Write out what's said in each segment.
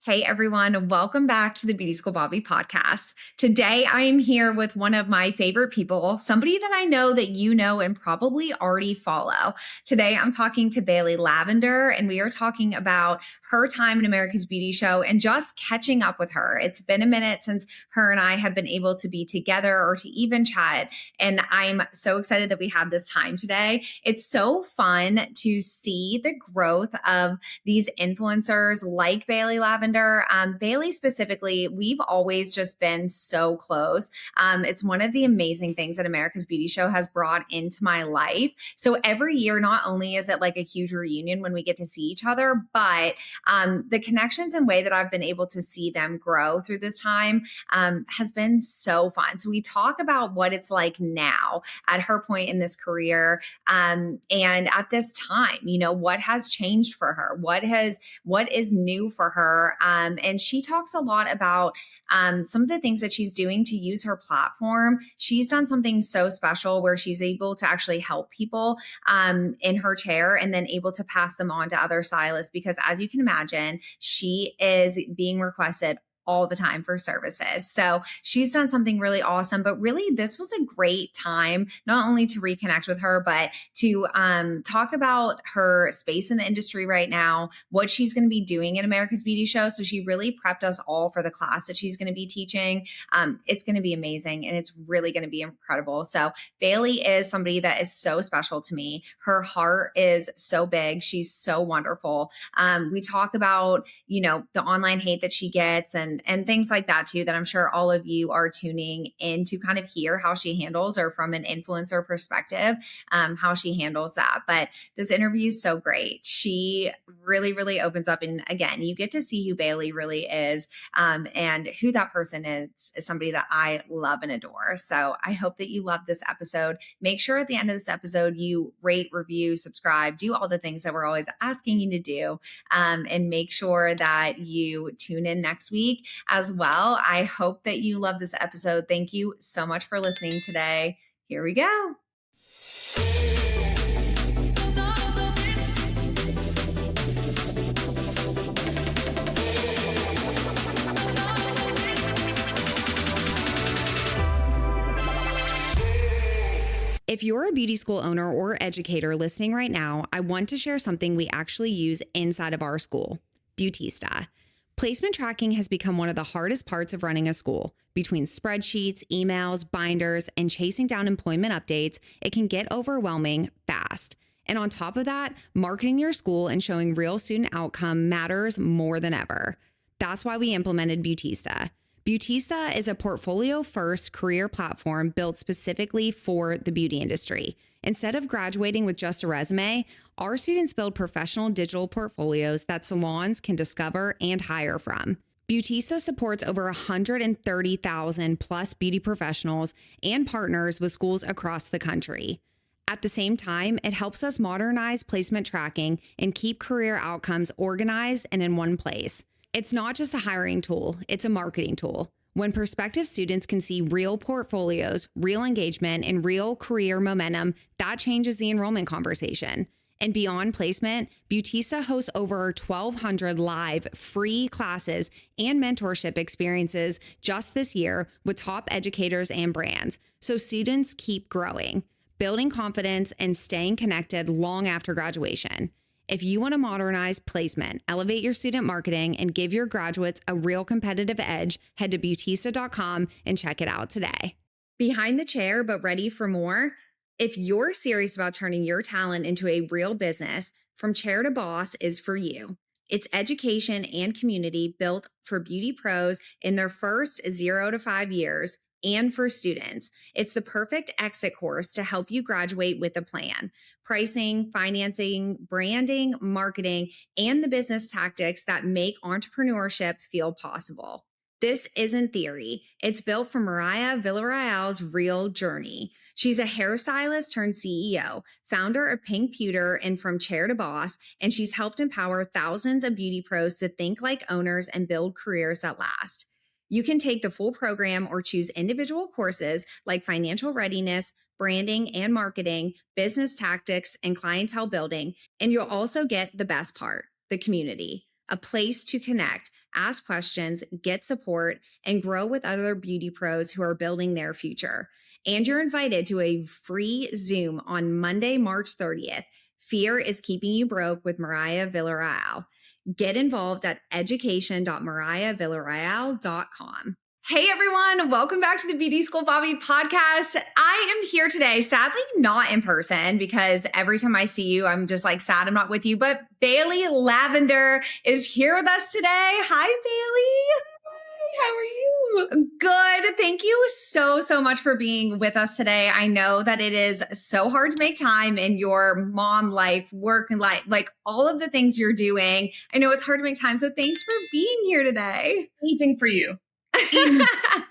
Hey everyone, welcome back to the Beauty School Bobbi podcast. Today I am here with one of my favorite people, somebody that I know that you know and probably already follow. Today I'm talking to Bailey Lavender, and we are talking about her time in America's Beauty Show and just catching up with her. It's been a minute since her and I have been able to be together or to even chat, and I'm so excited that we have this time today. It's so fun to see the growth of these influencers like Bailey Lavender. Bailey specifically, we've always just been so close. It's one of the amazing things that America's Beauty Show has brought into my life. So every year, not only is it like a huge reunion when we get to see each other, but the connections and way that I've been able to see them grow through this time has been so fun. So we talk about what it's like now at her point in this career, and at this time, what has changed for her, what is new for her. And she talks a lot about some of the things that she's doing to use her platform. She's done something so special where she's able to actually help people in her chair and then able to pass them on to other stylists, because as you can imagine, she is being requested all the time for services. So she's done something really awesome, but really this was a great time, not only to reconnect with her, but to talk about her space in the industry right now, what she's going to be doing in America's Beauty Show. So she really prepped us all for the class that she's going to be teaching. It's going to be amazing, and it's really going to be incredible. So Bailey is somebody that is so special to me. Her heart is so big. She's so wonderful. We talk about, the online hate that she gets and things like that too, that I'm sure all of you are tuning in to kind of hear how she handles, or from an influencer perspective, how she handles that. But this interview is so great. She really, really opens up. And again, you get to see who Bailey really is, and who that person is somebody that I love and adore. So I hope that you love this episode. Make sure at the end of this episode, you rate, review, subscribe, do all the things that we're always asking you to do. And make sure that you tune in next week as well. I hope that you love this episode. Thank you so much for listening today. Here we go. If you're a beauty school owner or educator listening right now, I want to share something we actually use inside of our school, Beautista. Placement tracking has become one of the hardest parts of running a school. Between spreadsheets, emails, binders, and chasing down employment updates, it can get overwhelming fast. And on top of that, marketing your school and showing real student outcome matters more than ever. That's why we implemented Beautista. Beautista is a portfolio-first career platform built specifically for the beauty industry. Instead of graduating with just a resume, our students build professional digital portfolios that salons can discover and hire from. Beautista supports over 130,000 plus beauty professionals and partners with schools across the country. At the same time, it helps us modernize placement tracking and keep career outcomes organized and in one place. It's not just a hiring tool, it's a marketing tool. When prospective students can see real portfolios, real engagement, and real career momentum, that changes the enrollment conversation. And beyond placement, Beautista hosts over 1,200 live free classes and mentorship experiences just this year with top educators and brands, so students keep growing, building confidence, and staying connected long after graduation. If you want to modernize placement, elevate your student marketing, and give your graduates a real competitive edge, head to Beautista.com and check it out today. Behind the chair, but ready for more? If you're serious about turning your talent into a real business, From Chair to Boss is for you. It's education and community built for beauty pros in their first 0 to 5 years, and for students. It's the perfect exit course to help you graduate with a plan. Pricing, financing, branding, marketing, and the business tactics that make entrepreneurship feel possible. This isn't theory. It's built from Mariah Villarreal's real journey. She's a hairstylist turned CEO, founder of Pink Pewter and From Chair to Boss, and she's helped empower thousands of beauty pros to think like owners and build careers that last. You can take the full program or choose individual courses like financial readiness, branding and marketing, business tactics, and clientele building. And you'll also get the best part, the community, a place to connect, ask questions, get support, and grow with other beauty pros who are building their future. And you're invited to a free Zoom on Monday, March 30th. Fear is Keeping You Broke with Mariah Villarreal. Get involved at education.mariahvillarreal.com. Hey everyone, welcome back to the Beauty School Bobbi podcast. I am here today, sadly not in person because every time I see you, I'm just like sad I'm not with you, but Bailey Lavender is here with us today. Hi, Bailey. How are you? Good. Thank you so much for being with us today. I know that it is so hard to make time in your mom life, work and life, like all of the things you're doing. I know it's hard to make time. So thanks for being here today. Anything for you. I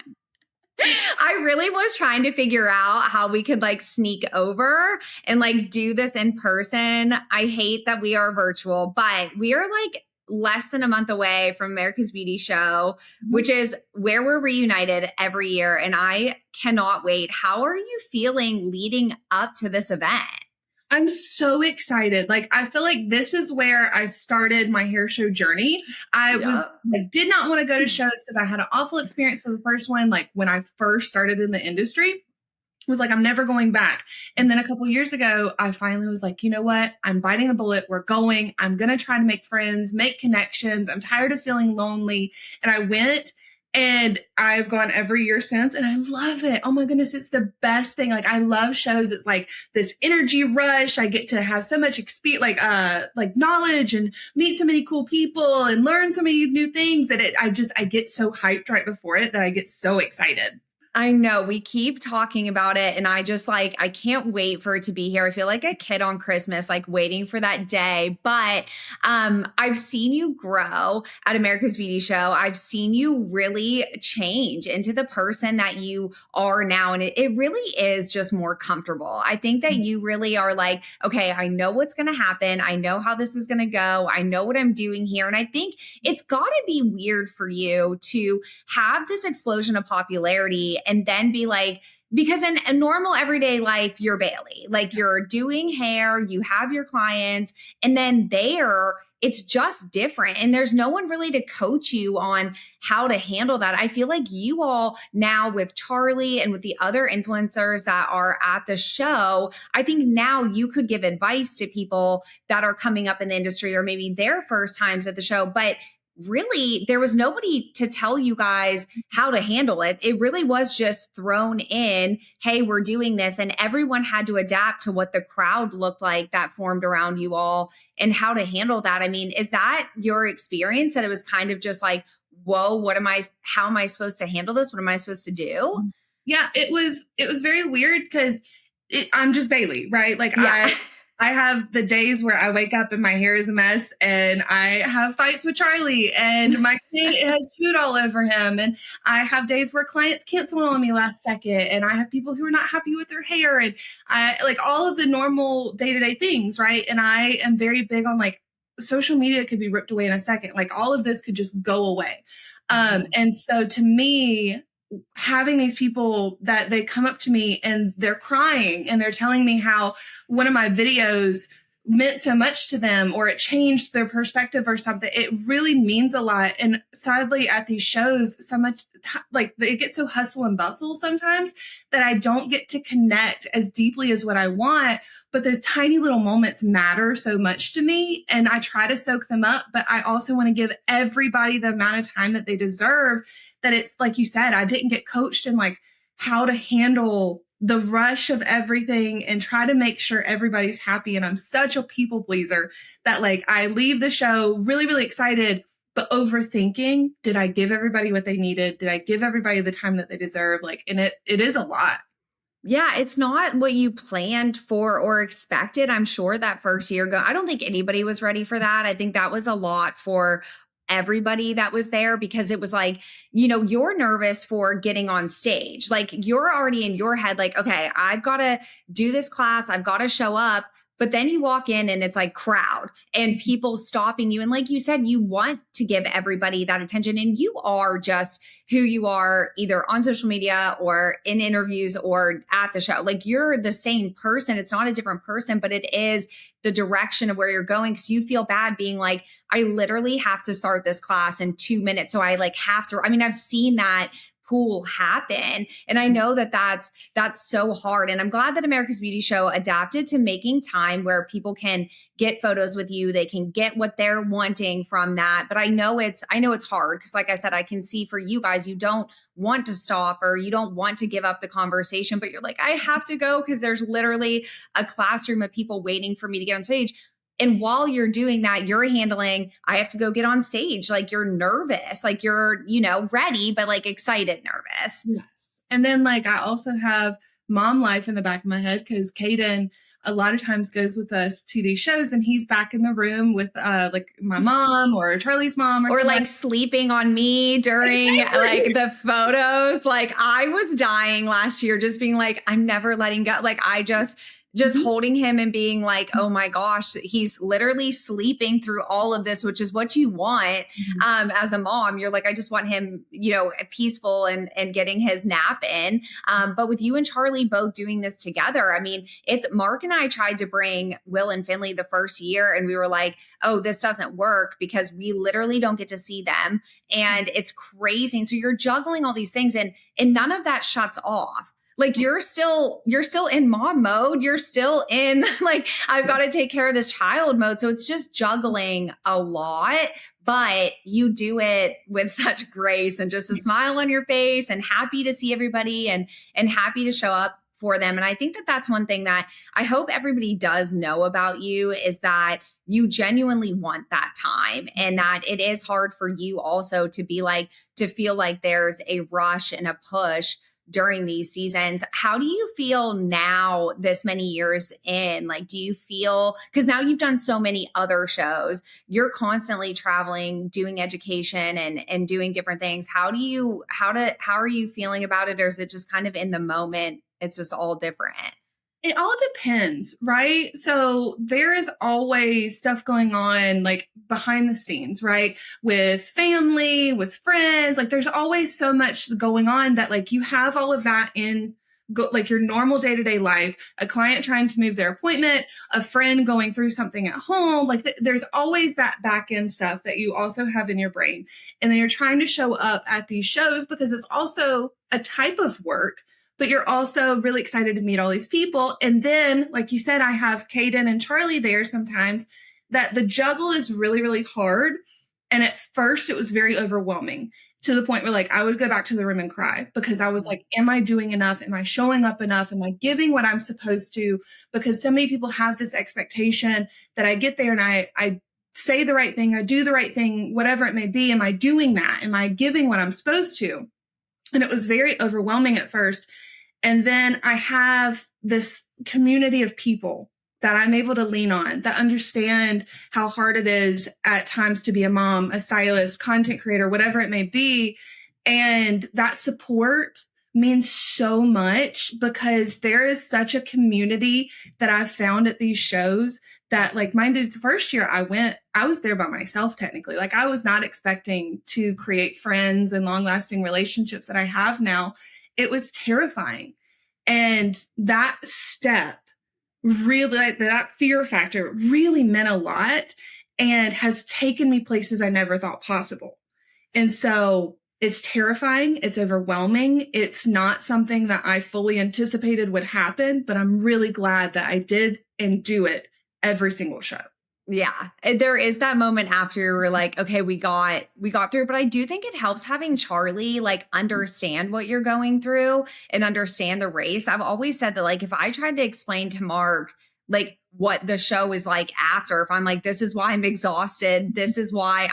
really was trying to figure out how we could like sneak over and like do this in person. I hate that we are virtual, but we are like less than a month away from America's Beauty Show, which is where we're reunited every year. And I cannot wait. How are you feeling leading up to this event? I'm so excited. Like, I feel like this is where I started my hair show journey. I did not want to go to shows because I had an awful experience for the first one. Like when I first started in the industry, was like, I'm never going back. And then a couple years ago, I finally was like, you know what? I'm biting the bullet. We're going. I'm going to try to make friends, make connections. I'm tired of feeling lonely. And I went. And I've gone every year since, and I love it. Oh my goodness, it's the best thing. Like, I love shows. It's like this energy rush. I get to have so much experience, like knowledge, and meet so many cool people and learn so many new things that I get so hyped right before it that I get so excited. I know we keep talking about it and I just like, I can't wait for it to be here. I feel like a kid on Christmas, like waiting for that day. But I've seen you grow at America's Beauty Show. I've seen you really change into the person that you are now. And it really is just more comfortable. I think that you really are like, okay, I know what's going to happen. I know how this is going to go. I know what I'm doing here. And I think it's got to be weird for you to have this explosion of popularity and then be like, because in a normal everyday life, you're Bailey, like you're doing hair, you have your clients, and then there it's just different. And there's no one really to coach you on how to handle that. I feel like you all now with Charlie and with the other influencers that are at the show, I think now you could give advice to people that are coming up in the industry or maybe their first times at the show. But really, there was nobody to tell you guys how to handle it. It really was just thrown in, hey, we're doing this. And everyone had to adapt to what the crowd looked like that formed around you all and how to handle that. I mean, is that your experience that it was kind of just like, whoa, how am I supposed to handle this? What am I supposed to do? Yeah, it was very weird because I'm just Bailey, right? Like yeah. I have the days where I wake up and my hair is a mess and I have fights with Charlie and my kid has food all over him. And I have days where clients cancel on me last second and I have people who are not happy with their hair and I like all of the normal day-to-day things, right? And I am very big on like social media could be ripped away in a second. Like all of this could just go away. And so to me, having these people that they come up to me and they're crying and they're telling me how one of my videos meant so much to them or it changed their perspective or something, it really means a lot. And sadly at these shows, so much like they get so hustle and bustle sometimes that I don't get to connect as deeply as what I want. But those tiny little moments matter so much to me and I try to soak them up. But I also want to give everybody the amount of time that they deserve. That it's like you said, I didn't get coached in like how to handle the rush of everything and try to make sure everybody's happy. And I'm such a people pleaser that like I leave the show really, really excited, but overthinking, did I give everybody what they needed? Did I give everybody the time that they deserve? Like, and it is a lot. Yeah, it's not what you planned for or expected. I'm sure that first year I don't think anybody was ready for that. I think that was a lot for everybody that was there because it was like, you know, you're nervous for getting on stage. Like you're already in your head, like, okay, I've got to do this class. I've got to show up. But then you walk in and it's like crowd and people stopping you. And like you said, you want to give everybody that attention. And you are just who you are either on social media or in interviews or at the show. Like you're the same person. It's not a different person, but it is the direction of where you're going. Cause you feel bad being like, I literally have to start this class in 2 minutes. So I like have to, I mean, I've seen that pool happen. And I know that that's so hard. And I'm glad that America's Beauty Show adapted to making time where people can get photos with you. They can get what they're wanting from that. But I know it's hard because like I said, I can see for you guys, you don't want to stop or you don't want to give up the conversation, but you're like, I have to go because there's literally a classroom of people waiting for me to get on stage. And while you're doing that, you're handling, I have to go get on stage. Like you're nervous, like you're, ready, but like excited, nervous. Yes. And then like I also have mom life in the back of my head because Caden a lot of times goes with us to these shows and he's back in the room with like my mom or Charlie's mom or like sleeping on me during like the photos. Like I was dying last year just being like, I'm never letting go. Like I just holding him and being like, oh my gosh, he's literally sleeping through all of this, which is what you want as a mom. You're like, I just want him, peaceful and getting his nap in. But with you and Charlie both doing this together, I mean, it's Mark and I tried to bring Will and Finley the first year and we were like, oh, this doesn't work because we literally don't get to see them. And it's crazy. And so you're juggling all these things and none of that shuts off. Like you're still in mom mode. You're still in like, I've got to take care of this child mode. So it's just juggling a lot, but you do it with such grace and just a smile on your face and happy to see everybody and happy to show up for them. And I think that that's one thing that I hope everybody does know about you is that you genuinely want that time and that it is hard for you also to be like, to feel like there's a rush and a push during these seasons. How do you feel now this many years in? Like, do you feel, because now you've done so many other shows, you're constantly traveling, doing education and doing different things. How are you feeling about it? Or is it just kind of in the moment? It's just all different. It all depends, right? So there is always stuff going on like behind the scenes, right? With family, with friends, like there's always so much going on that like you have all of that in like your normal day-to-day life, a client trying to move their appointment, a friend going through something at home, like there's always that back end stuff that you also have in your brain. And then you're trying to show up at these shows because it's also a type of work, but you're also really excited to meet all these people. And then, like you said, I have Caden and Charlie there sometimes, that the juggle is really, really hard. And at first it was very overwhelming to the point where like I would go back to the room and cry because I was like, am I doing enough? Am I showing up enough? Am I giving what I'm supposed to? Because so many people have this expectation that I get there and I say the right thing, I do the right thing, whatever it may be. Am I doing that? Am I giving what I'm supposed to? And it was very overwhelming at first. And then I have this community of people that I'm able to lean on that understand how hard it is at times to be a mom, a stylist, content creator, whatever it may be. And that support means so much because there is such a community that I've found at these shows that like mine did the first year I was there by myself technically. Like I was not expecting to create friends and long lasting relationships that I have now. It was terrifying. And that step really, like that fear factor really meant a lot and has taken me places I never thought possible. And so it's terrifying. It's overwhelming. It's not something that I fully anticipated would happen, but I'm really glad that I did and do it every single show. Yeah, there is that moment after we're like, okay, we got through. But I do think it helps having Charlie like understand what you're going through and understand the race. I've always said that like if I tried to explain to Mark like what the show is like after, if I'm like, this is why I'm exhausted, this is why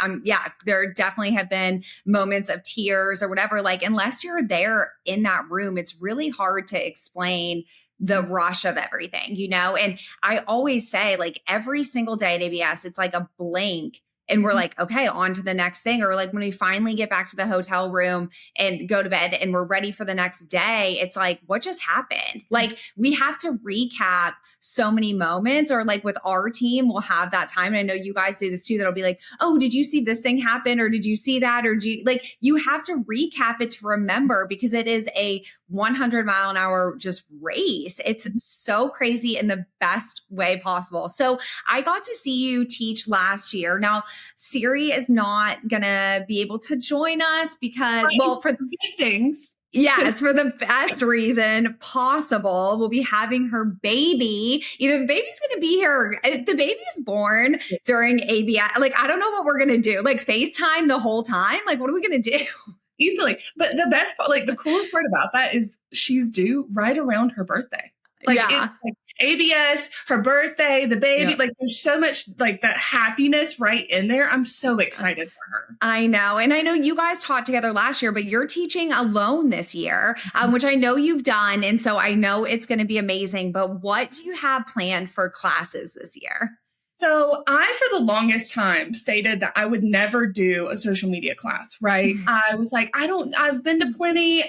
there definitely have been moments of tears or whatever. Like unless you're there in that room, it's really hard to explain the rush of everything, And I always say like every single day at ABS, it's like a blank and we're like, okay, on to the next thing. Or like when we finally get back to the hotel room and go to bed and we're ready for the next day, it's like, what just happened? Like we have to recap so many moments, or like with our team, we'll have that time. And I know you guys do this too. That'll be like, oh, did you see this thing happen? Or did you see that? Or you have to recap it to remember, because it is a 100-mile-an-hour just race. It's so crazy in the best way possible. So I got to see you teach last year. Now, Siri is not going to be able to join us because, well, for good things. Yes, for the best reason possible. We'll be having her baby. Either the baby's going to be here. If the baby's born during ABI, like, I don't know what we're going to do. Like FaceTime the whole time? Like, what are we going to do? Easily. But the best part, like the coolest part about that is she's due right around her birthday. Like it's like ABS, her birthday, the baby, like there's so much like that happiness right in there. I'm so excited for her. I know. And I know you guys taught together last year, but you're teaching alone this year, which I know you've done. And so I know it's going to be amazing, but what do you have planned for classes this year? So I, for the longest time, stated that I would never do a social media class, right? I was like, I've been to plenty.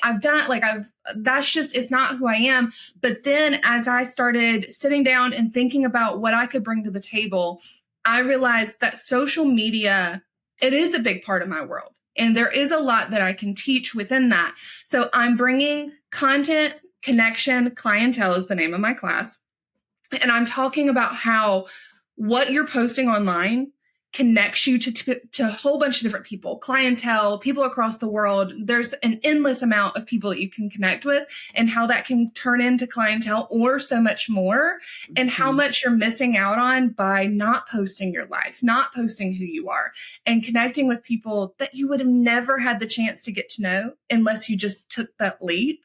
That's just, it's not who I am. But then as I started sitting down and thinking about what I could bring to the table, I realized that social media, it is a big part of my world. And there is a lot that I can teach within that. So I'm bringing content, connection, clientele is the name of my class. And I'm talking about how what you're posting online connects you to a whole bunch of different people, clientele, people across the world. There's an endless amount of people that you can connect with, and how that can turn into clientele or so much more, and how much you're missing out on by not posting your life, not posting who you are, and connecting with people that you would have never had the chance to get to know unless you just took that leap,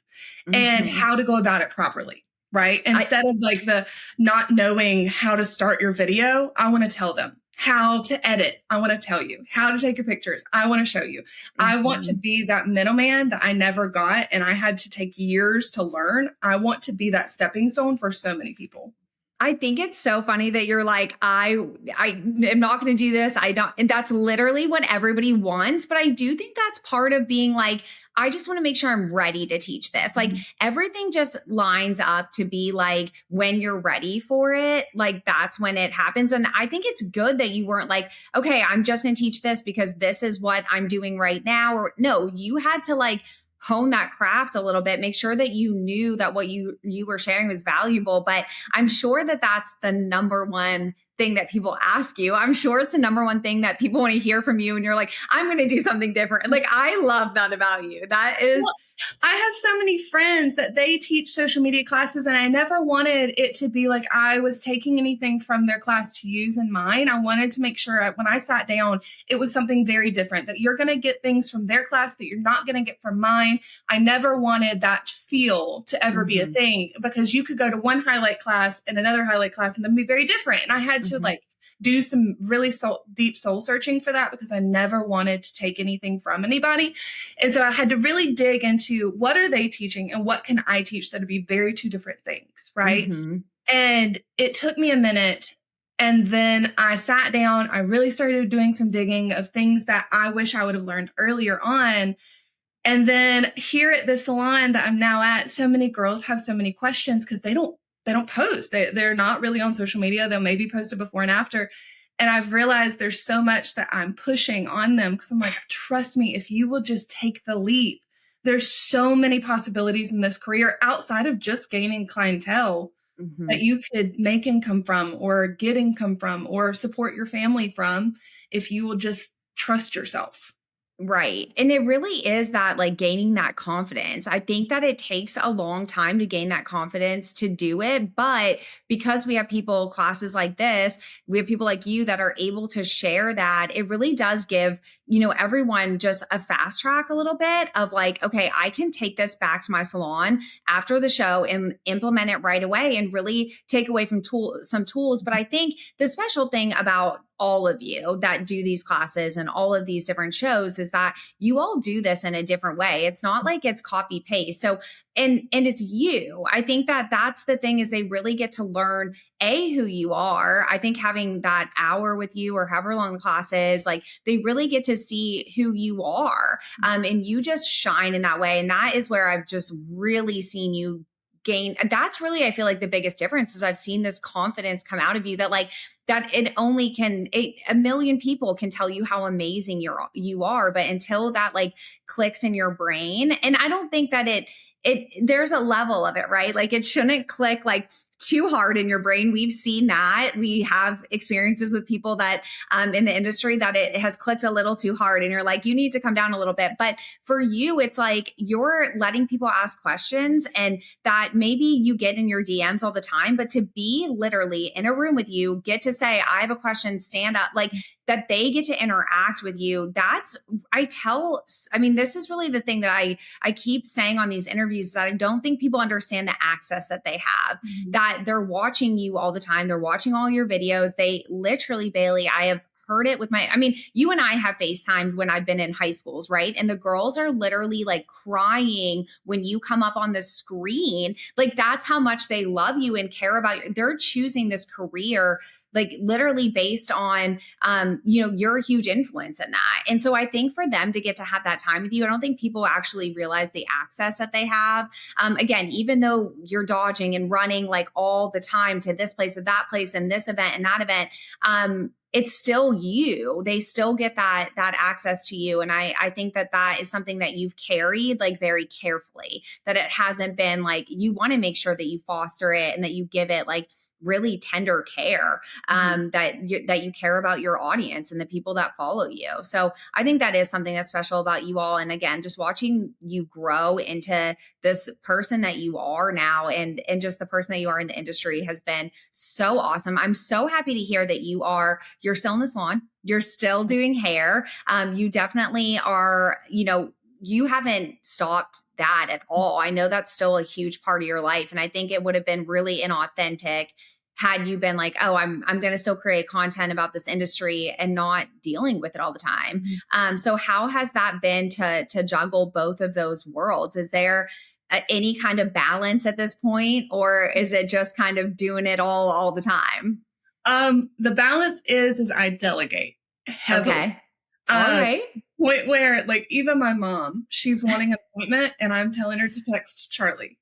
and how to go about it properly. Right. Instead of like the not knowing how to start your video, I want to tell them how to edit. I want to tell you how to take your pictures. I want to show you. I want to be that middleman that I never got and I had to take years to learn. I want to be that stepping stone for so many people. I think it's so funny that you're like, I am not going to do this. I don't. And that's literally what everybody wants. But I do think that's part of being like, I just want to make sure I'm ready to teach this. Like everything just lines up to be like, when you're ready for it, like that's when it happens. And I think it's good that you weren't like, okay, I'm just going to teach this because this is what I'm doing right now. Or no, you had to like hone that craft a little bit, make sure that you knew that what you were sharing was valuable. But I'm sure that that's the number one thing that people ask you. I'm sure it's the number one thing that people want to hear from you. And you're like, I'm going to do something different. Like, I love that about you. That is. Well, I have so many friends that they teach social media classes, and I never wanted it to be like I was taking anything from their class to use in mine. I wanted to make sure when I sat down, it was something very different, that you're going to get things from their class that you're not going to get from mine. I never wanted that feel to ever be a thing, because you could go to one highlight class and another highlight class and then be very different. And I had to like do some really deep soul searching for that, because I never wanted to take anything from anybody. And so I had to really dig into what are they teaching and what can I teach that would be very two different things, right? And it took me a minute. And then I sat down, I really started doing some digging of things that I wish I would have learned earlier on. And then here at the salon that I'm now at, so many girls have so many questions because they don't post. They're not really on social media. They'll maybe post it before and after. And I've realized there's so much that I'm pushing on them, because I'm like, trust me, if you will just take the leap, there's so many possibilities in this career outside of just gaining clientele that you could make income from, or get income from, or support your family from, if you will just trust yourself. Right. And it really is that like gaining that confidence. I think that it takes a long time to gain that confidence to do it. But because we have classes like this, we have people like you that are able to share that, it really does give, everyone just a fast track a little bit of like, okay, I can take this back to my salon after the show and implement it right away and really take away from some tools. But I think the special thing about all of you that do these classes and all of these different shows is that you all do this in a different way. It's not like it's copy paste. So, and it's you. I think that that's the thing is they really get to learn who you are. I think having that hour with you or however long the class is, like they really get to see who you are. And you just shine in that way. And that is where I've just really seen you gain. That's really, I feel like the biggest difference is I've seen this confidence come out of you that like, that it only can, a million people can tell you how amazing you are. But until that like clicks in your brain, and I don't think that there's a level of it, right? Like it shouldn't click like too hard in your brain. We've seen that. We have experiences with people that in the industry that it has clicked a little too hard and you're like, you need to come down a little bit. But for you, it's like you're letting people ask questions and that maybe you get in your DMs all the time, but to be literally in a room with you, get to say, I have a question, stand up, like that they get to interact with you. That's, I mean, this is really the thing that I keep saying on these interviews is that I don't think people understand the access that they have, that they're watching you all the time. They're watching all your videos. They literally, Bailey, I have heard it with I mean, you and I have FaceTimed when I've been in high schools, right? And the girls are literally like crying when you come up on the screen. Like that's how much they love you and care about you. They're choosing this career like literally based on, your huge influence in that. And so I think for them to get to have that time with you, I don't think people actually realize the access that they have. Again, even though you're dodging and running like all the time to this place, to that place, and this event and that event, it's still you. They still get that access to you. And I think that is something that you've carried like very carefully, that it hasn't been like, you want to make sure that you foster it and that you give it like really tender care, that you care about your audience and the people that follow you. So I think that is something that's special about you all. And again, just watching you grow into this person that you are now and just the person that you are in the industry has been so awesome. I'm so happy to hear that you're still in the salon. You're still doing hair. You definitely are, you haven't stopped that at all. I know that's still a huge part of your life. And I think it would have been really inauthentic had you been like, oh, I'm going to still create content about this industry and not dealing with it all the time. So how has that been to juggle both of those worlds? Is there any kind of balance at this point, or is it just kind of doing it all the time? The balance is I delegate heavily. Okay. All right. Point where like even my mom, she's wanting an appointment and I'm telling her to text Charlie.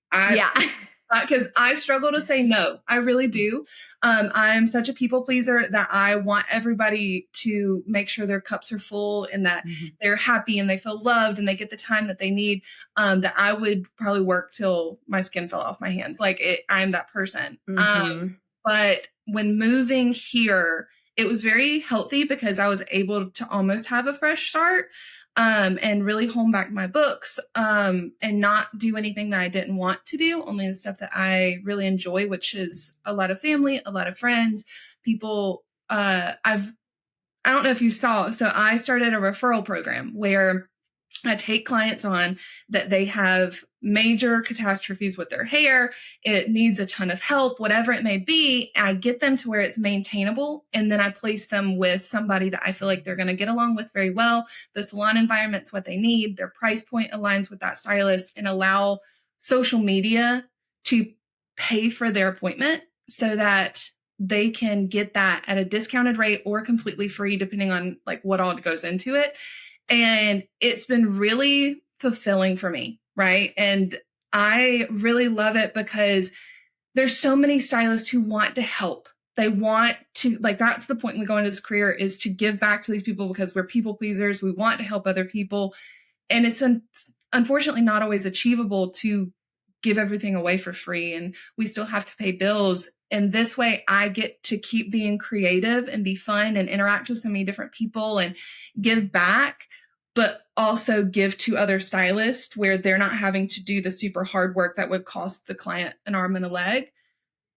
Because I struggle to say no. I really do. I'm such a people pleaser that I want everybody to make sure their cups are full and that they're happy and they feel loved and they get the time that they need. That I would probably work till my skin fell off my hands. I'm that person. But when moving here, it was very healthy because I was able to almost have a fresh start. And really hone back my books, and not do anything that I didn't want to do, only the stuff that I really enjoy, which is a lot of family, a lot of friends, people. I don't know if you saw, so I started a referral program where I take clients on that they have major catastrophes with their hair. It needs a ton of help, whatever it may be. I get them to where it's maintainable. And then I place them with somebody that I feel like they're going to get along with very well. The salon environment's what they need. Their price point aligns with that stylist, and allow social media to pay for their appointment so that they can get that at a discounted rate or completely free, depending on like what all goes into it. And it's been really fulfilling for me, right? And I really love it because there's so many stylists who want to help. They want to, like, that's the point when we go into this career, is to give back to these people because we're people pleasers. We want to help other people. And it's unfortunately not always achievable to give everything away for free. And we still have to pay bills. And this way I get to keep being creative and be fun and interact with so many different people and give back, but also give to other stylists where they're not having to do the super hard work that would cost the client an arm and a leg.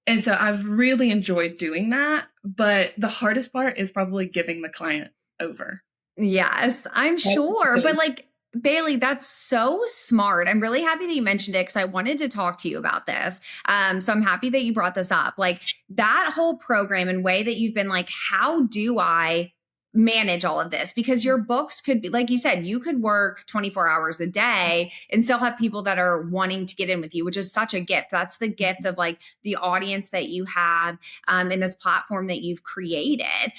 And so I've really enjoyed doing that. But the hardest part is probably giving the client over. Yes, I'm sure. But like, Bailey, that's so smart. I'm really happy that you mentioned it because I wanted to talk to you about this. So I'm happy that you brought this up. Like that whole program and way that you've been like, how do I manage all of this? Because your books could be, like you said, you could work 24 hours a day and still have people that are wanting to get in with you, which is such a gift. That's the gift of like the audience that you have in this platform that you've created.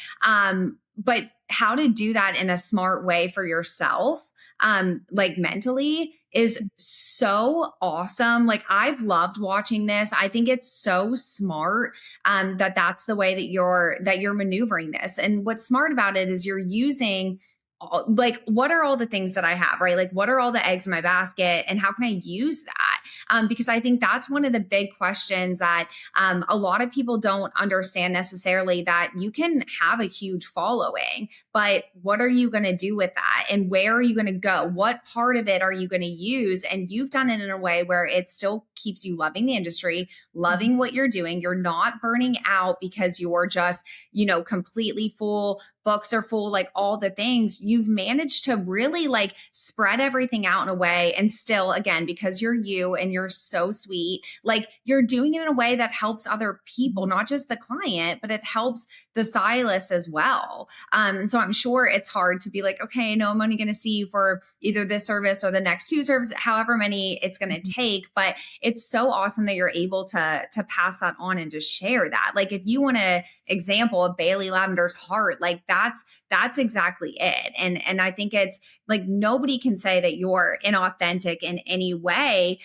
But how to do that in a smart way for yourself, like mentally, is so awesome. Like I've loved watching this. I think it's so smart that that's the way that you're maneuvering this. And what's smart about it is you're using like what are all the things that I have, right? Like what are all the eggs in my basket and how can I use that? Because I think that's one of the big questions that a lot of people don't understand necessarily, that you can have a huge following, but what are you going to do with that? And where are you going to go? What part of it are you going to use? And you've done it in a way where it still keeps you loving the industry, loving what you're doing. You're not burning out because you're just, completely full. Books are full, like all the things. You've managed to really like spread everything out in a way. And still, again, because you're you and you're so sweet, like you're doing it in a way that helps other people, not just the client, but it helps the stylist as well. And so I'm sure it's hard to be like, okay, no, I'm only going to see you for either this service or the next two services, however many it's going to take. But it's so awesome that you're able to pass that on and to share that. Like if you want to example of Bailey Lavender's heart, like that's exactly it. And I think it's like nobody can say that you're inauthentic in any way,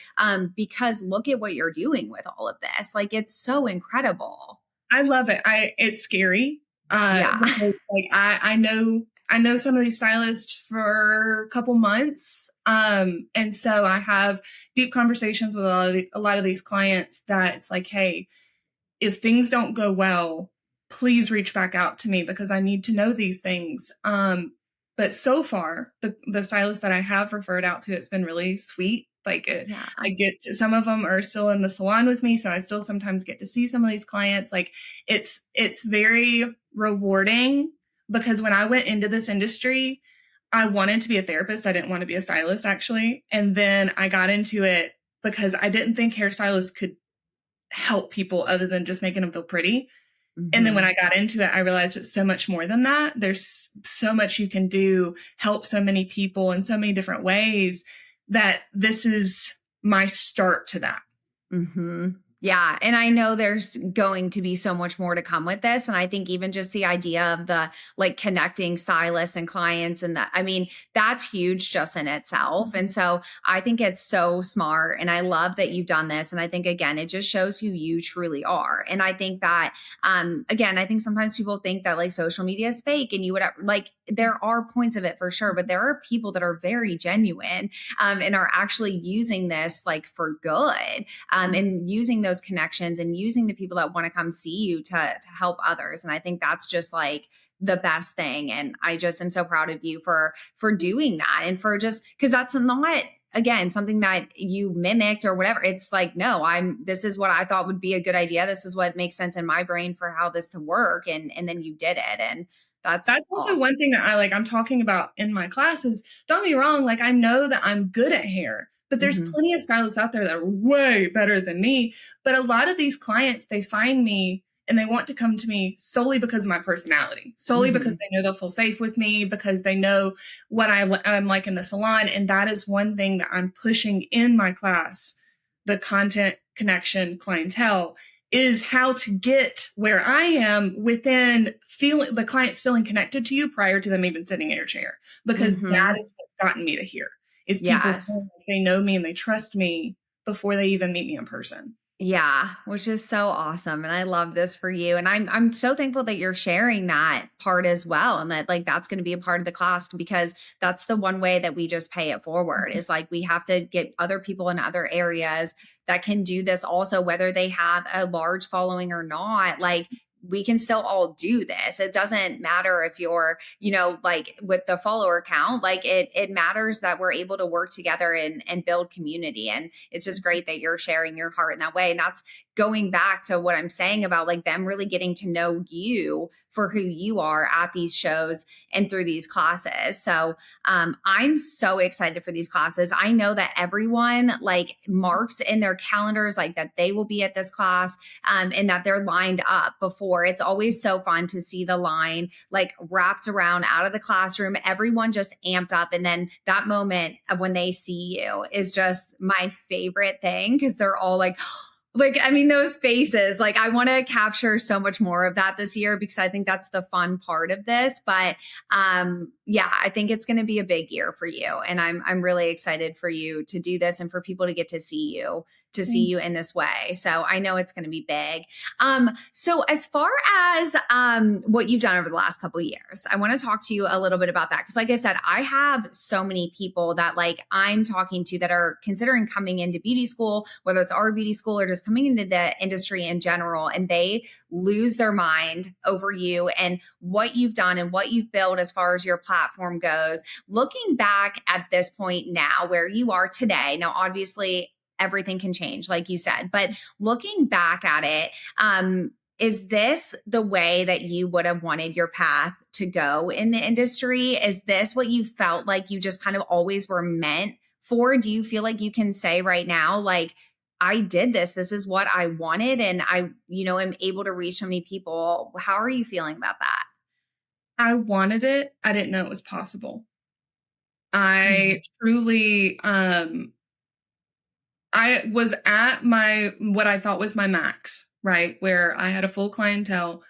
because look at what you're doing with all of this. Like it's so incredible. I love it. It's scary. Yeah. Because, like I know some of these stylists for a couple months. And so I have deep conversations with a lot of these clients that it's like, hey, if things don't go well, please reach back out to me because I need to know these things. But so far, the stylist that I have referred out to, it's been really sweet. Like Yeah. I get to, some of them are still in the salon with me, so I still sometimes get to see some of these clients. Like it's very rewarding because when I went into this industry, I wanted to be a therapist. I didn't want to be a stylist actually. And then I got into it because I didn't think hairstylists could help people other than just making them feel pretty. And then when I got into it, I realized it's so much more than that. There's so much you can do, help so many people in so many different ways, that this is my start to that. Mm-hmm. Yeah. And I know there's going to be so much more to come with this. And I think even just the idea of the like connecting stylists and clients and that, I mean, that's huge just in itself. And so I think it's so smart. And I love that you've done this. And I think, again, it just shows who you truly are. And I think that, again, I think sometimes people think that like social media is fake and you would like, there are points of it for sure, but there are people that are very genuine and are actually using this like for good, and using those connections and using the people that want to come see you to help others. And I think that's just like the best thing. And I just am so proud of you for doing that, and for just, because that's not, again, something that you mimicked or whatever. It's like, no, this is what I thought would be a good idea. This is what makes sense in my brain for how this to work. And then you did it. And that's also awesome. one thing that I'm talking about in my classes. Don't be wrong. Like I know that I'm good at hair, but there's plenty of stylists out there that are way better than me. But a lot of these clients, they find me and they want to come to me solely because of my personality, solely because they know they'll feel safe with me, because they know what I'm like in the salon. And that is one thing that I'm pushing in my class. The content, connection, clientele is how to get where I am within feeling the clients feeling connected to you prior to them even sitting in your chair, because that is what's gotten me to here. Is people Yes. feeling like they know me and they trust me before they even meet me in person. Yeah, which is so awesome. And I love this for you. And I'm so thankful that you're sharing that part as well. And that like that's going to be a part of the class, because that's the one way that we just pay it forward, is like we have to get other people in other areas that can do this also, whether they have a large following or not. Like we can still all do this. It doesn't matter if you're, like with the follower count, like it matters that we're able to work together and build community. And it's just great that you're sharing your heart in that way. And that's going back to what I'm saying about like them really getting to know you for who you are at these shows and through these classes. So I'm so excited for these classes. I know that everyone like marks in their calendars like that they will be at this class, and that they're lined up before. It's always so fun to see the line like wrapped around out of the classroom, everyone just amped up. And then that moment of when they see you is just my favorite thing, because they're all like, I mean, those faces, like I want to capture so much more of that this year, because I think that's the fun part of this. But yeah, I think it's going to be a big year for you. And I'm really excited for you to do this and for people to get to see you in this way. So I know it's going to be big. So as far as what you've done over the last couple of years, I want to talk to you a little bit about that. Because like I said, I have so many people that like I'm talking to that are considering coming into beauty school, whether it's our beauty school or just coming into the industry in general, and they lose their mind over you and what you've done and what you've built as far as your platform goes. Looking back at this point now, where you are today, now obviously everything can change, like you said, but looking back at it, is this the way that you would have wanted your path to go in the industry? Is this what you felt like you just kind of always were meant for? Do you feel like you can say right now, like, I did this, this is what I wanted, and I, am able to reach so many people? How are you feeling about that? I wanted it. I didn't know it was possible. I truly, I was at what I thought was my max, right? Where I had a full clientele.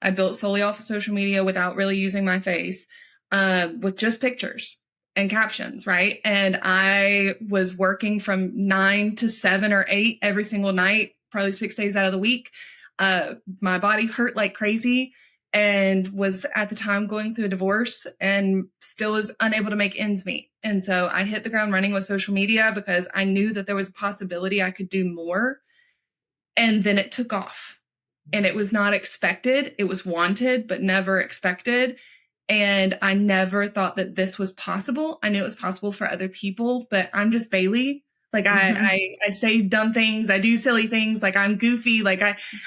I built solely off of social media without really using my face, with just pictures and captions, right? And I was working from 9 to 7 or 8 every single night, probably 6 days out of the week. My body hurt like crazy, and was at the time going through a divorce and still was unable to make ends meet. And so I hit the ground running with social media because I knew that there was a possibility I could do more. And then it took off, and it was not expected. It was wanted, but never expected. And I never thought that this was possible. I knew it was possible for other people, but I'm just Bailey. Like I say dumb things. I do silly things. Like I'm goofy. Like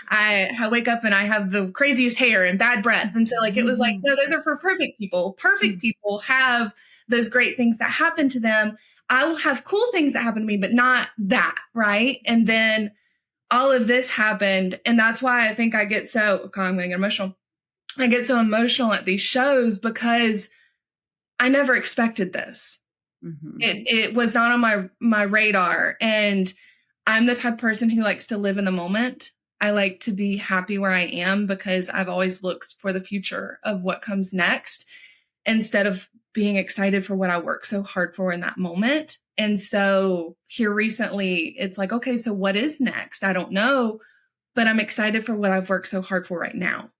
I wake up and I have the craziest hair and bad breath. And so like, it was like, no, those are for perfect people. Perfect people have those great things that happen to them. I will have cool things that happen to me, but not that. Right. And then all of this happened. And that's why I think I get so, I'm going to get emotional. I get so emotional at these shows because I never expected this. It was not on my radar. And I'm the type of person who likes to live in the moment. I like to be happy where I am because I've always looked for the future of what comes next instead of being excited for what I work so hard for in that moment. And so here recently, it's like, okay, so what is next? I don't know, but I'm excited for what I've worked so hard for right now.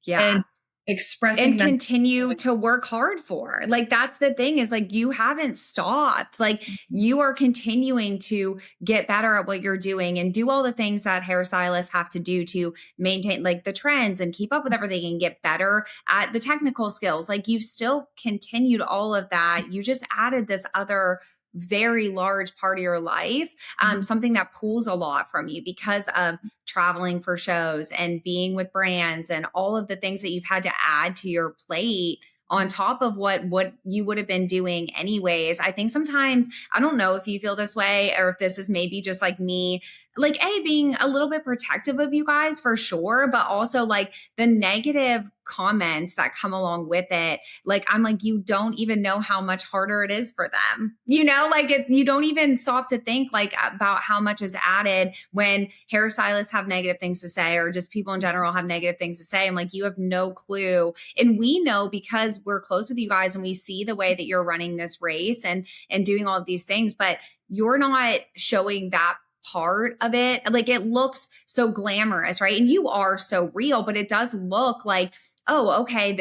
Yeah. And expressing and continue to work hard for. Like, that's the thing, is like, you haven't stopped. Like, you are continuing to get better at what you're doing and do all the things that hairstylists have to do to maintain like the trends and keep up with everything and get better at the technical skills. Like, you've still continued all of that. You just added this other very large part of your life, something that pulls a lot from you because of traveling for shows and being with brands and all of the things that you've had to add to your plate on top of what you would have been doing anyways. I think sometimes, I don't know if you feel this way or if this is maybe just like me, like being a little bit protective of you guys for sure, but also like the negative comments that come along with it. Like, I'm like, you don't even know how much harder it is for them. Like you don't even stop to think like about how much is added when hairstylists have negative things to say, or just people in general have negative things to say. I'm like, you have no clue. And we know because we're close with you guys and we see the way that you're running this race and doing all of these things, but you're not showing that part of it. Like, it looks so glamorous, right? And you are so real, but it does look like, oh, okay,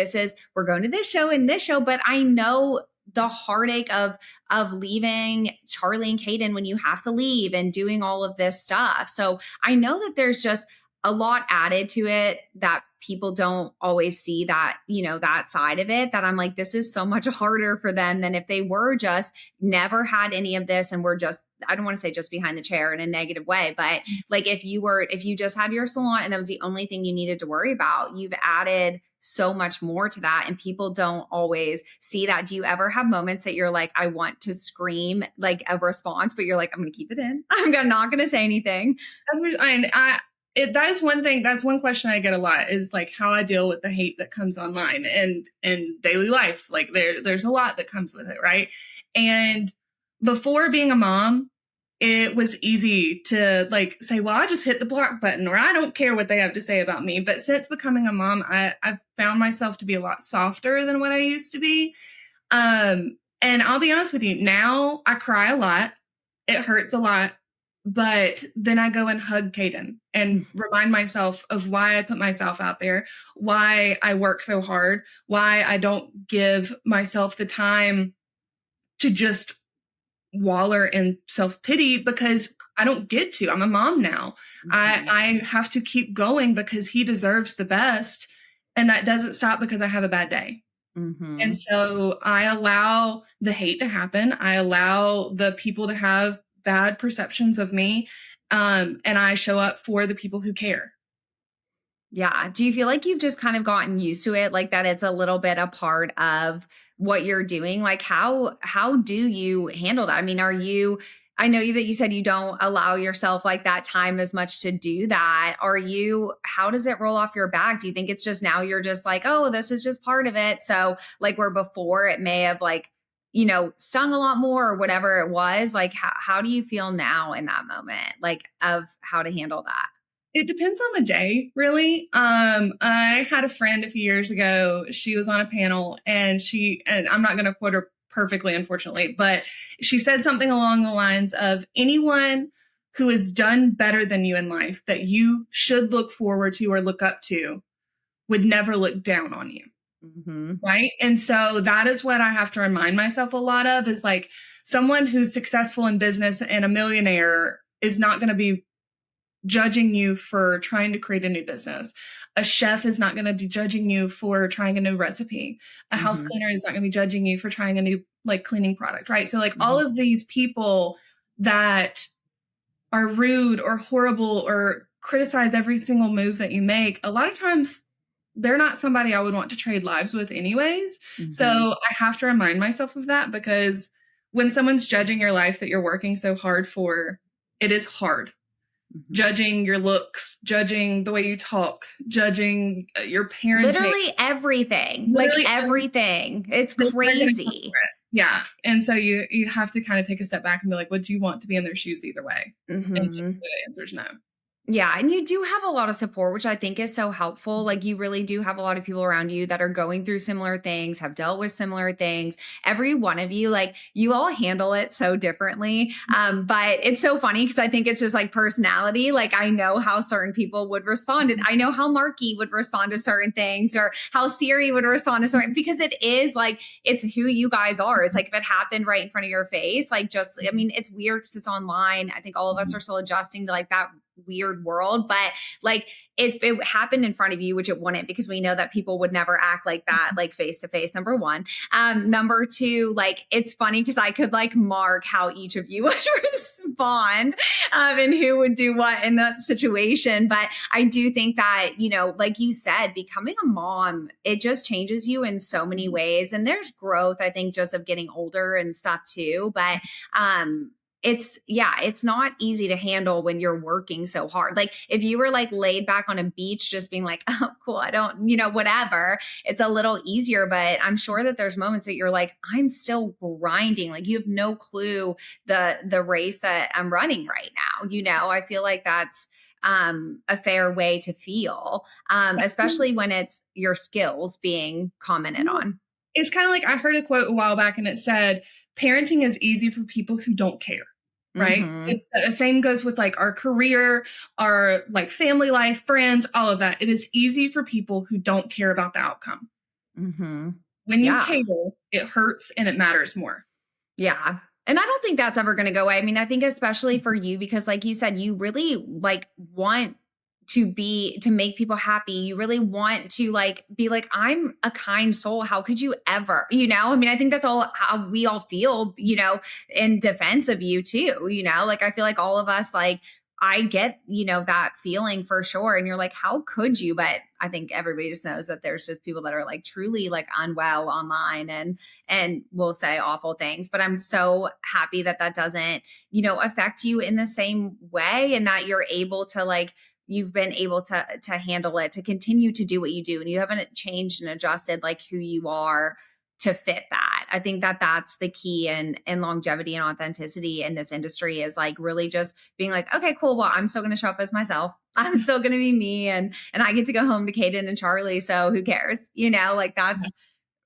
we're going to this show and this show, but I know the heartache of leaving Charlie and Kaden when you have to leave and doing all of this stuff. So I know that there's just a lot added to it that people don't always see, that, that side of it, that I'm like, this is so much harder for them than if they were just never had any of this and were just I don't want to say just behind the chair in a negative way, but like if you just had your salon and that was the only thing you needed to worry about, you've added so much more to that, and people don't always see that. Do you ever have moments that you're like, I want to scream like a response, but you're like, I'm going to keep it in. Not going to say anything. And that is one thing. That's one question I get a lot, is like how I deal with the hate that comes online and in daily life. Like there's a lot that comes with it, right? And before being a mom, it was easy to like say, well, I just hit the block button, or I don't care what they have to say about me. But since becoming a mom, I've found myself to be a lot softer than what I used to be. And I'll be honest with you, now I cry a lot. It hurts a lot. But then I go and hug Caden and remind myself of why I put myself out there, why I work so hard, why I don't give myself the time to just waller in self-pity, because I don't get to. I'm a mom now. I have to keep going because he deserves the best. And that doesn't stop because I have a bad day. And so I allow the hate to happen. I allow the people to have bad perceptions of me. And I show up for the people who care. Yeah. Do you feel like you've just kind of gotten used to it? Like that it's a little bit a part of what you're doing? Like how do you handle that? I mean, I know that you said you don't allow yourself like that time as much to do that. How does it roll off your back? Do you think it's just now you're just like, oh, this is just part of it? So like where before it may have like, stung a lot more or whatever it was, like how do you feel now in that moment, like of how to handle that? It depends on the day, really. I had a friend a few years ago. She was on a panel and I'm not going to quote her perfectly, unfortunately, but she said something along the lines of, anyone who has done better than you in life that you should look forward to or look up to would never look down on you. Right. And so that is what I have to remind myself a lot of, is like someone who's successful in business and a millionaire is not going to be judging you for trying to create a new business. A chef is not going to be judging you for trying a new recipe. A house cleaner is not going to be judging you for trying a new like cleaning product. Right. So like all of these people that are rude or horrible or criticize every single move that you make, a lot of times they're not somebody I would want to trade lives with anyways. So I have to remind myself of that, because when someone's judging your life that you're working so hard for, it is hard. Judging your looks, judging the way you talk, judging your parenting. Literally everything. Like everything. It's crazy. Yeah. And so you have to kind of take a step back and be like, would you want to be in their shoes either way? And the answer is no. Yeah. And you do have a lot of support, which I think is so helpful. Like you really do have a lot of people around you that are going through similar things, have dealt with similar things. Every one of you, like you all handle it so differently. But it's so funny because I think it's just like personality. Like I know how certain people would respond. And I know how Marky would respond to certain things, or how Siri would respond to certain, because it is like, it's who you guys are. It's like if it happened right in front of your face, like just, I mean, it's weird because it's online. I think all of us are still adjusting to like that weird world, but like it happened in front of you, which it wouldn't, because we know that people would never act like that, like face to face, number one. Number two, like it's funny because I could like mark how each of you would respond and who would do what in that situation. But I do think that, like you said, becoming a mom, it just changes you in so many ways. And there's growth, I think, just of getting older and stuff too. But it's not easy to handle when you're working so hard. Like if you were like laid back on a beach, just being like, oh, cool, I don't, whatever, it's a little easier. But I'm sure that there's moments that you're like, I'm still grinding. Like you have no clue the race that I'm running right now. I feel like that's a fair way to feel, especially when it's your skills being commented on. It's kind of like, I heard a quote a while back and it said, parenting is easy for people who don't care. Right. The same goes with like our career, our like family life, friends, all of that. It is easy for people who don't care about the outcome. When you care, it hurts and it matters more. Yeah. And I don't think that's ever going to go away. I mean, I think especially for you, because like you said, you really like want to make people happy. You really want to like be like, I'm a kind soul. How could you ever, I mean, I think that's all how we all feel, in defense of you too, like I feel like all of us, like I get, that feeling for sure. And you're like, how could you? But I think everybody just knows that there's just people that are like truly like unwell online and will say awful things. But I'm so happy that that doesn't, affect you in the same way, and that you're able to like, you've been able to handle it, to continue to do what you do, and you haven't changed and adjusted like who you are to fit that. I think that that's the key in longevity and authenticity in this industry, is like really just being like, okay, cool. Well, I'm still going to show up as myself. I'm still going to be me. And I get to go home to Kaden and Charlie. So who cares? Like that's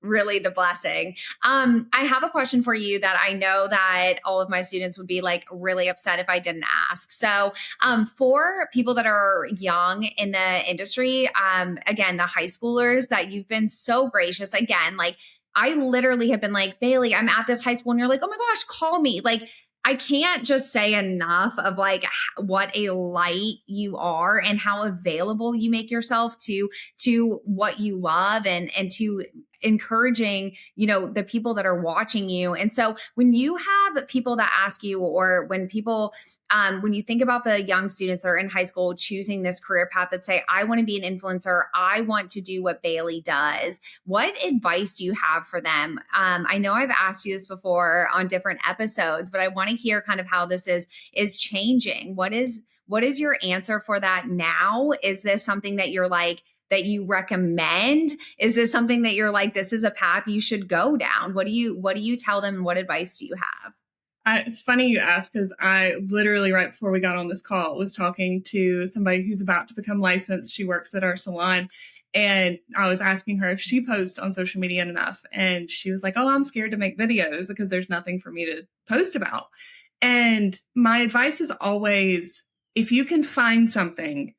really the blessing. I have a question for you that I know that all of my students would be like really upset if I didn't ask. So, for people that are young in the industry, again, the high schoolers, that you've been so gracious, again, like I literally have been like, Bailey, I'm at this high school, and you're like, oh my gosh, call me. Like, I can't just say enough of like what a light you are and how available you make yourself to what you love, and to encouraging, the people that are watching you. And so when you have people that ask you, or when people, when you think about the young students that are in high school choosing this career path, that say, I want to be an influencer, I want to do what Bailey does, what advice do you have for them? I know I've asked you this before on different episodes, but I want to hear kind of how this is changing. What is your answer for that now? Is this something that you're like, that you recommend? Is this something that you're like, this is a path you should go down? What do you tell them? What advice do you have? It's funny you ask, because I literally, right before we got on this call, was talking to somebody who's about to become licensed. She works at our salon. And I was asking her if she posts on social media enough. And she was like, oh, I'm scared to make videos because there's nothing for me to post about. And my advice is always, if you can find something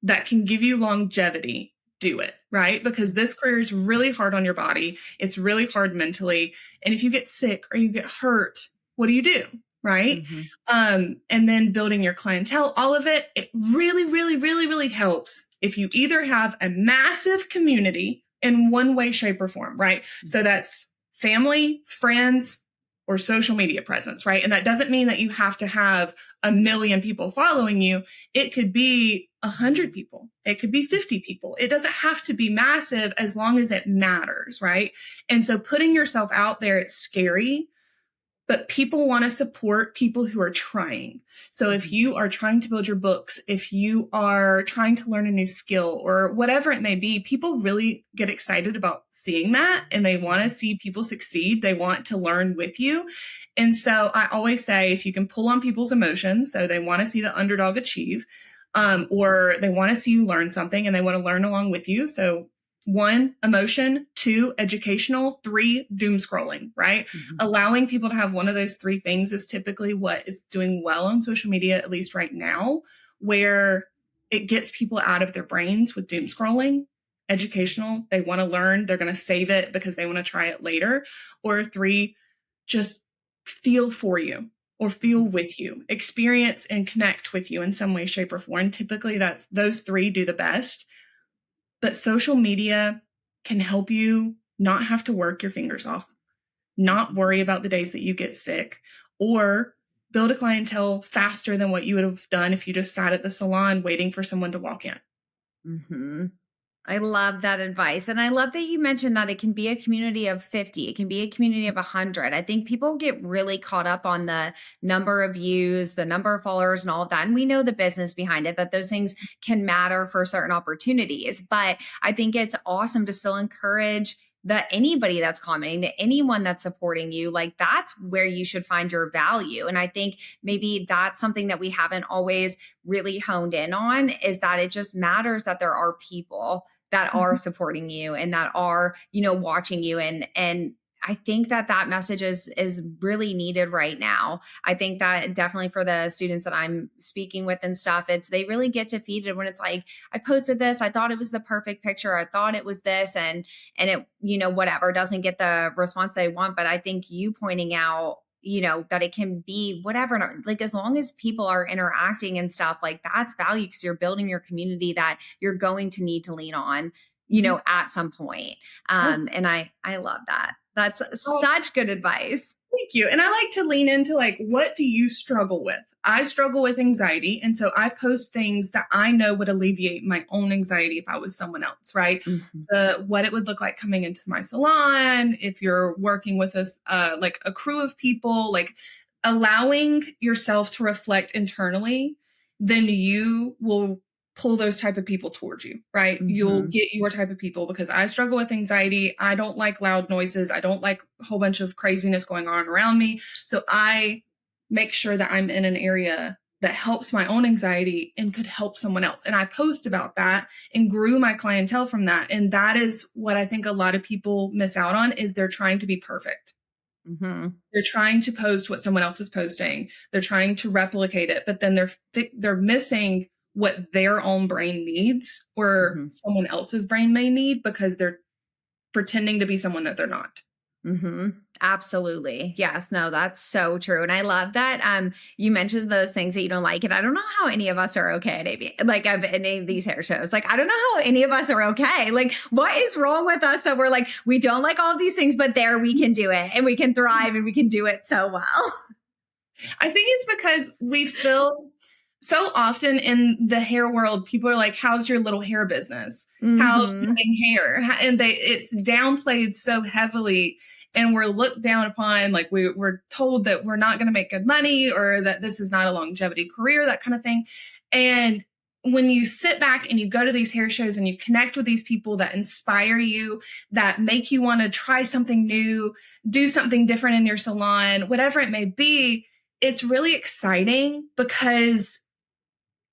that can give you longevity, do it, right? Because this career is really hard on your body. It's really hard mentally. And if you get sick or you get hurt, what do you do? Right. Mm-hmm. And then building your clientele, all of it, it really, really, really, really helps if you either have a massive community in one way, shape, or form, right? Mm-hmm. So that's family, friends, or social media presence, right? And that doesn't mean that you have to have 1 million people following you. It could be 100 people. It could be 50 people. It doesn't have to be massive as long as it matters, right? And so putting yourself out there, it's scary, but people want to support people who are trying. So if you are trying to build your books, if you are trying to learn a new skill or whatever it may be, people really get excited about seeing that, and they want to see people succeed. They want to learn with you. And so I always say, if you can pull on people's emotions, so they want to see the underdog achieve, or they want to see you learn something and they want to learn along with you. So 1, emotion, 2, educational, 3, doom scrolling, right? Mm-hmm. Allowing people to have one of those 3 things is typically what is doing well on social media, at least right now, where it gets people out of their brains with doom scrolling. Educational, they want to learn, they're going to save it because they want to try it later. Or 3, just feel for you or feel with you, experience and connect with you in some way, shape, or form. Typically, that's those 3 do the best. But social media can help you not have to work your fingers off, not worry about the days that you get sick, or build a clientele faster than what you would have done if you just sat at the salon waiting for someone to walk in. Mm-hmm. I love that advice. And I love that you mentioned that it can be a community of 50. It can be a community of 100. I think people get really caught up on the number of views, the number of followers, and all of that. And we know the business behind it, that those things can matter for certain opportunities. But I think it's awesome to still encourage that anybody that's commenting, that anyone that's supporting you, like that's where you should find your value. And I think maybe that's something that we haven't always really honed in on, is that it just matters that there are people that are supporting you and that are, watching you. And I think that message is really needed right now. I think that definitely for the students that I'm speaking with and stuff, they really get defeated when it's like, I posted this, I thought it was the perfect picture, I thought it was this, and it, whatever, doesn't get the response they want. But I think you pointing out that it can be whatever, like as long as people are interacting and stuff, like that's value because you're building your community that you're going to need to lean on, Mhm. at some point. Yeah. And I love that. That's Oh, such good advice. thank you. And I like to lean into like, what do you struggle with? I struggle with anxiety. And so I post things that I know would alleviate my own anxiety if I was someone else, right? Mhm. What it would look like coming into my salon, if you're working with us, like a crew of people, like allowing yourself to reflect internally, then you will pull those type of people towards you, right? You'll Mhm. get your type of people because I struggle with anxiety. I don't like loud noises. I don't like a whole bunch of craziness going on around me. So I make sure that I'm in an area that helps my own anxiety and could help someone else. And I post about that and grew my clientele from that. And that is what I think a lot of people miss out on is they're trying to be perfect. Mhm. They're trying to post what someone else is posting. They're trying to replicate it, but then they're missing what their own brain needs or Mhm. someone else's brain may need because they're pretending to be someone that they're not. Absolutely. Yes. No, that's so true. And I love that you mentioned those things that you don't like. And I don't know how any of us are okay at like of any of these hair shows. Like I don't know how any of us are okay. Like what is wrong with us that we're like, we don't like all of these things, but there we can do it and we can thrive and we can do it so well. I think it's because we feel so often in the hair world, people are like, how's your little hair business? How's Hmm. doing hair? And it's downplayed so heavily. And we're looked down upon, like we're told that we're not going to make good money or that this is not a longevity career, that kind of thing. And when you sit back and you go to these hair shows and you connect with these people that inspire you, that make you want to try something new, do something different in your salon, whatever it may be, it's really exciting because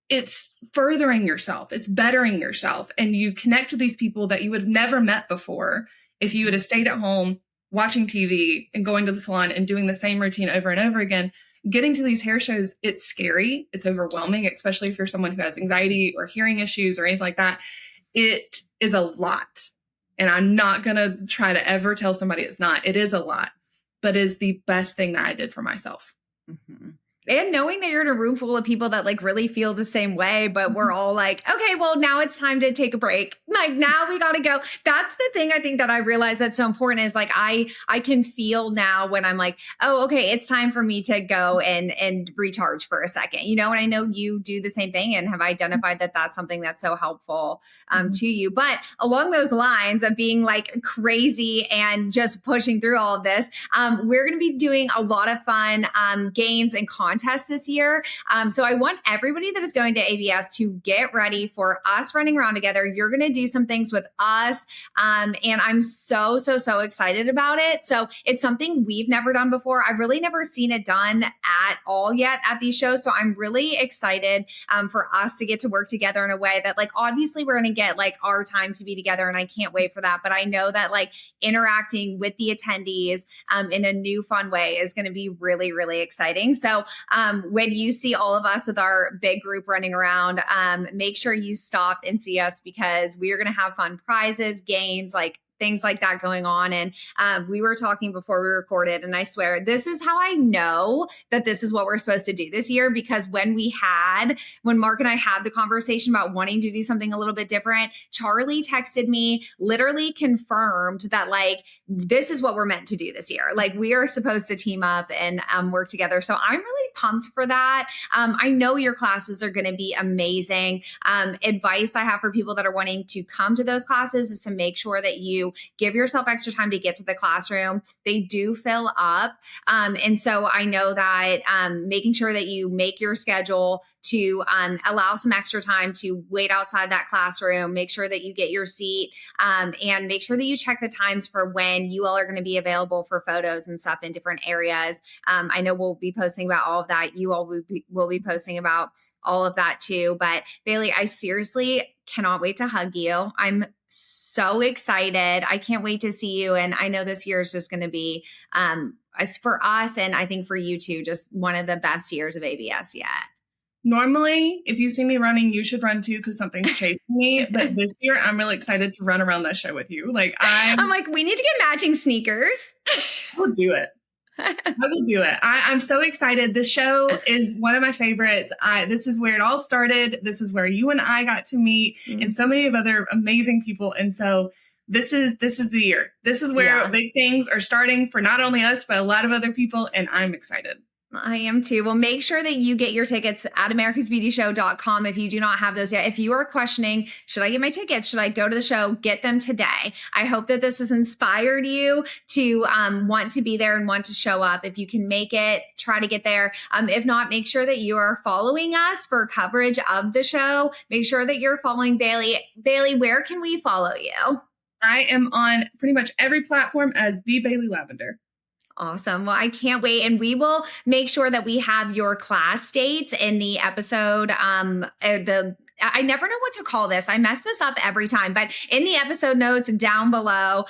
it's furthering yourself, it's bettering yourself, and you connect with these people that you would have never met before if you would have stayed at home watching TV and going to the salon and doing the same routine over and over again. Getting to these hair shows, it's scary, it's overwhelming, especially if you're someone who has anxiety or hearing issues or anything like that. It is a lot. And I'm not going to try to ever tell somebody it's not. It is a lot, but is the best thing that I did for myself. Hmm. And knowing that you're in a room full of people that like really feel the same way, but we're all like, okay, well, now it's time to take a break. Like now we got to go. That's the thing I think that I realize that's so important is like, I can feel now when I'm like, oh, okay, it's time for me to go and recharge for a second, and I know you do the same thing and have identified that that's something that's so helpful Mhm. to you. But along those lines of being like crazy and just pushing through all of this, we're going to be doing a lot of fun games and contests this year. So I want everybody that is going to ABS to get ready for us running around together. You're going to do some things with us. And I'm so, so, so excited about it. So it's something we've never done before. I've really never seen it done at all yet at these shows. So I'm really excited for us to get to work together in a way that like, obviously we're going to get like our time to be together and I can't wait for that. But I know that like interacting with the attendees in a new fun way is going to be really, really exciting. So when you see all of us with our big group running around, make sure you stop and see us because we are going to have fun prizes, games, like things like that going on. And we were talking before we recorded, and I swear this is how I know that this is what we're supposed to do this year. Because when Mark and I had the conversation about wanting to do something a little bit different, Charlie texted me, literally confirmed that like, this is what we're meant to do this year. Like we are supposed to team up and work together. So I'm really pumped for that. I know your classes are going to be amazing. Advice I have for people that are wanting to come to those classes is to make sure that you give yourself extra time to get to the classroom. They do fill up. And so I know that making sure that you make your schedule to allow some extra time to wait outside that classroom, make sure that you get your seat, and make sure that you check the times for when you all are going to be available for photos and stuff in different areas. I know we'll be posting about all of that. You all will be posting about all of that too. But Bailey, I seriously cannot wait to hug you. I'm so excited. I can't wait to see you. And I know this year is just going to be, as for us, and I think for you too, just one of the best years of ABS yet. Normally, if you see me running, you should run too because something's chasing me. But this year, I'm really excited to run around that show with you. Like I I'm like, we need to get matching sneakers. will do it. I will do it. I'm so excited. This show is one of my favorites. This is where it all started. This is where you and I got to meet, and so many of other amazing people. And so this is the year. This is where big things are starting for not only us, but a lot of other people. And I'm excited. I am too. Well, make sure that you get your tickets at americasbeautyshow.com if you do not have those yet. If you are questioning, should I get my tickets? Should I go to the show? Get them today. I hope that this has inspired you to want to be there and want to show up. If you can make it, try to get there. If not, make sure that you are following us for coverage of the show. Make sure that you're following Bailey. Bailey, where can we follow you? I am on pretty much every platform as the Bailey Lavender. Awesome. Well, I can't wait. And we will make sure that we have your class dates in the episode. I never know what to call this. I mess this up every time, but in the episode notes down below,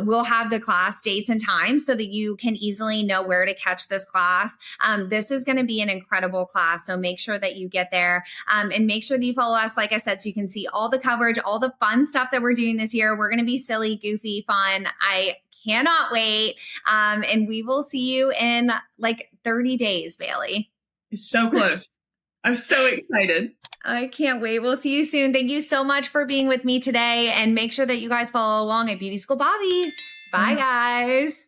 we'll have the class dates and times so that you can easily know where to catch this class. This is going to be an incredible class. So make sure that you get there, and make sure that you follow us, like I said, so you can see all the coverage, all the fun stuff that we're doing this year. We're going to be silly, goofy, fun. I cannot wait. And we will see you in like 30 days, Bailey. It's so close. I'm so excited. I can't wait. We'll see you soon. Thank you so much for being with me today. And make sure that you guys follow along at Beauty School Bobbi. Bye, guys.